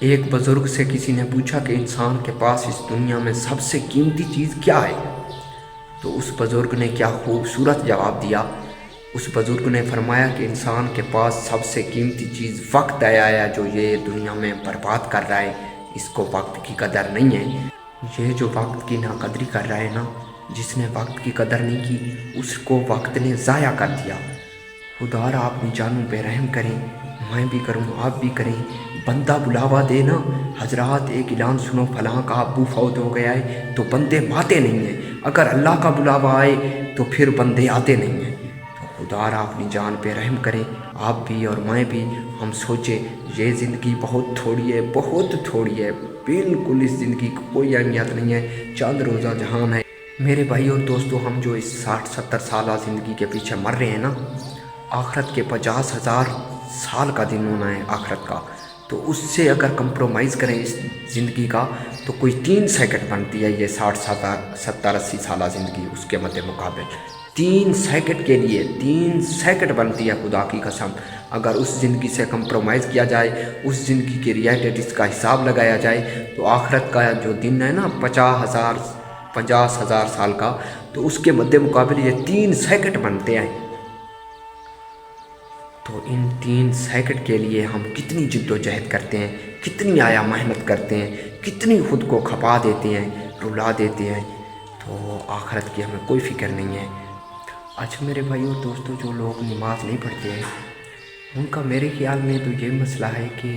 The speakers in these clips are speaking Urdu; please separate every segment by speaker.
Speaker 1: ایک بزرگ سے کسی نے پوچھا کہ انسان کے پاس اس دنیا میں سب سے قیمتی چیز کیا ہے؟ تو اس بزرگ نے کیا خوبصورت جواب دیا۔ اس بزرگ نے فرمایا کہ انسان کے پاس سب سے قیمتی چیز وقت آیا جو یہ دنیا میں برباد کر رہا ہے، اس کو وقت کی قدر نہیں ہے۔ یہ جو وقت کی ناقدری کر رہا ہے نا، جس نے وقت کی قدر نہیں کی اس کو وقت نے ضائع کر دیا۔ خدا را اپنی جانوں پہ رحم کریں، میں بھی کروں آپ بھی کریں۔ بندہ بلاوا دے نا، حضرات ایک اعلان سنو فلاں کا ابو فوت ہو گیا ہے، تو بندے ماتے نہیں ہیں۔ اگر اللہ کا بلاوا آئے تو پھر بندے آتے نہیں ہیں۔ تو خدا را اپنی جان پہ رحم کریں، آپ بھی اور میں بھی۔ ہم سوچیں یہ زندگی بہت تھوڑی ہے، بہت تھوڑی ہے، بالکل اس زندگی کی کوئی اہمیت نہیں ہے، چند روزہ جہان ہے۔ میرے بھائی اور دوستو، ہم جو اس 60-70 سالہ زندگی کے پیچھے مر رہے ہیں نا، آخرت کے 50,000 سال کا دن ہونا ہے آخرت کا، تو اس سے اگر کمپرومائز کریں اس زندگی کا تو کوئی 3 سیکنڈ بنتی ہے یہ 60-70-80 سالہ زندگی اس کے مد مقابل۔ 3 سیکنڈ کے لیے 3 سیکنڈ بنتی ہے، خدا کی قسم۔ اگر اس زندگی سے کمپرومائز کیا جائے، اس زندگی کی ریالٹیز کا حساب لگایا جائے، تو آخرت کا جو دن ہے نا 50,000 سال کا، تو اس کے مد مقابل یہ 3 سیکنڈ بنتے ہیں۔ تو ان 3 سیکنڈ کے لیے ہم کتنی جد و جہد کرتے ہیں، کتنی آیا محنت کرتے ہیں، کتنی خود کو کھپا دیتے ہیں، رلا دیتے ہیں، تو آخرت کی ہمیں کوئی فکر نہیں ہے۔ اچھا میرے بھائی اور دوستو، جو لوگ نماز نہیں پڑھتے ہیں ان کا میرے خیال میں تو یہ مسئلہ ہے کہ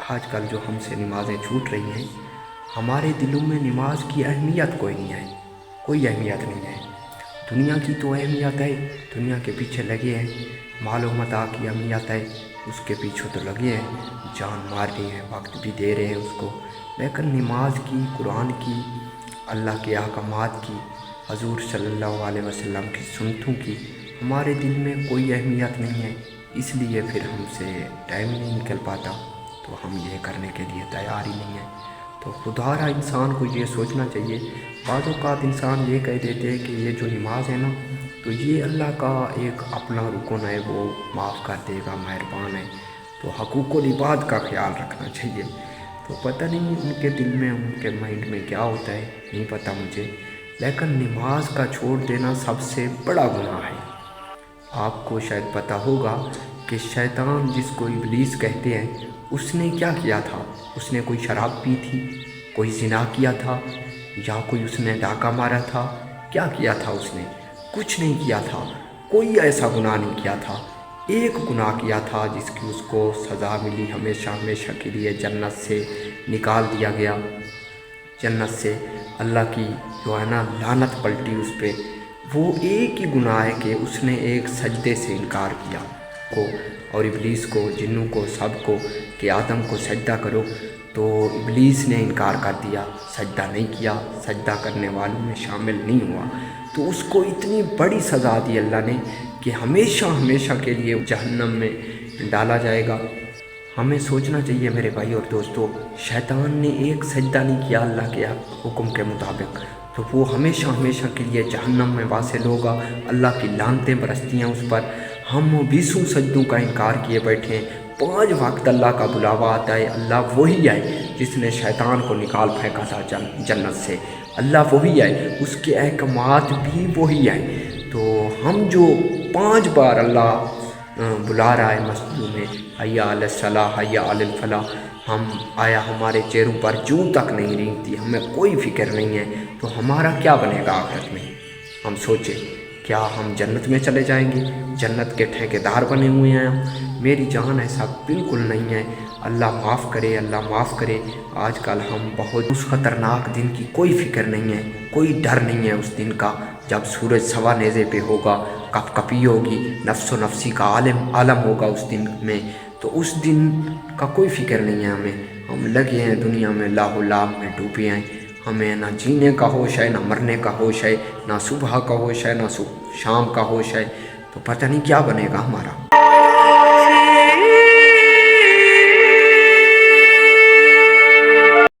Speaker 1: آج کل جو ہم سے نمازیں چھوٹ رہی ہیں، ہمارے دلوں میں نماز کی اہمیت کوئی نہیں ہے، کوئی اہمیت نہیں ہے۔ دنیا کی تو اہمیت ہے، دنیا کے پیچھے لگے ہیں، مال و متاع کی اہمیت ہے، اس کے پیچھے تو لگے ہیں، جان مار رہے ہیں، وقت بھی دے رہے ہیں اس کو، لیکن نماز کی، قرآن کی، اللہ کے احکامات کی، حضور صلی اللہ علیہ وسلم کی سنتوں کی ہمارے دل میں کوئی اہمیت نہیں ہے۔ اس لیے پھر ہم سے ٹائم نہیں نکل پاتا، تو ہم یہ کرنے کے لیے تیار ہی نہیں ہیں۔ تو خدا را انسان کو یہ سوچنا چاہیے، بعض اوقات انسان یہ کہہ دیتے ہیں کہ یہ جو نماز ہے نا، تو یہ اللہ کا ایک اپنا رکن ہے، وہ معاف کر دے گا، مہربان ہے، تو حقوق العباد کا خیال رکھنا چاہیے۔ تو پتہ نہیں ان کے دل میں، ان کے مائنڈ میں کیا ہوتا ہے، نہیں پتہ مجھے، لیکن نماز کا چھوڑ دینا سب سے بڑا گناہ ہے۔ آپ کو شاید پتہ ہوگا کہ شیطان، جس کو ابلیس کہتے ہیں، اس نے کیا کیا تھا؟ اس نے کوئی شراب پی تھی، کوئی زنا کیا تھا، یا کوئی اس نے ڈاکہ مارا تھا؟ کیا کیا تھا اس نے؟ کچھ نہیں کیا تھا، کوئی ایسا گناہ نہیں کیا تھا۔ ایک گناہ کیا تھا جس کی اس کو سزا ملی، ہمیشہ ہمیشہ کے لیے جنت سے نکال دیا گیا۔ جنت سے اللہ کی جو ہے نا لعنت پلٹی اس پہ۔ وہ ایک ہی گناہ ہے کہ اس نے ایک سجدے سے انکار کیا کو، اور ابلیس کو، جنوں کو، سب کو، کہ آدم کو سجدہ کرو، تو ابلیس نے انکار کر دیا، سجدہ نہیں کیا، سجدہ کرنے والوں میں شامل نہیں ہوا۔ تو اس کو اتنی بڑی سزا دی اللہ نے کہ ہمیشہ ہمیشہ کے لیے جہنم میں ڈالا جائے گا۔ ہمیں سوچنا چاہیے میرے بھائی اور دوستو، شیطان نے ایک سجدہ نہیں کیا اللہ کے حکم کے مطابق، تو وہ ہمیشہ ہمیشہ کے لیے جہنم میں واصل ہوگا، اللہ کی لعنتیں برستی ہیں اس پر۔ ہم 20 سجدوں کا انکار کیے بیٹھے ہیں، 5 وقت اللہ کا بلاوا آتا ہے، اللہ وہی ہے جس نے شیطان کو نکال پھینکا تھا جنت سے، اللہ وہی ہے، اس کے احکامات بھی وہی ہیں۔ تو ہم جو 5 بار اللہ بلا رہا ہے مسجدوں میں، حی علی الصلاۃ، حی علی الفلاح، ہم آیا ہمارے چہروں پر جوں تک نہیں رینگتی، ہمیں کوئی فکر نہیں ہے، تو ہمارا کیا بنے گا آخرت میں؟ ہم سوچیں، کیا ہم جنت میں چلے جائیں گے؟ جنت کے ٹھیکیدار بنے ہوئے ہیں ہم؟ میری جان ایسا بالکل نہیں ہے۔ اللہ معاف کرے، اللہ معاف کرے۔ آج کل ہم بہت اس خطرناک دن کی کوئی فکر نہیں ہے، کوئی ڈر نہیں ہے اس دن کا، جب سورج سوا نیزے پہ ہوگا، کپ کپی ہوگی، نفس و نفسی کا عالم ہوگا اس دن میں، تو اس دن کا کوئی فکر نہیں ہے ہمیں۔ ہم لگے ہیں دنیا میں لاہ و لعب میں ڈوبے ہیں، ہمیں نہ جینے کا ہوش ہے، نہ مرنے کا ہوش ہے، نہ صبح کا ہوش ہے، نہ شام کا ہوش ہے، تو پتہ نہیں کیا بنے گا ہمارا۔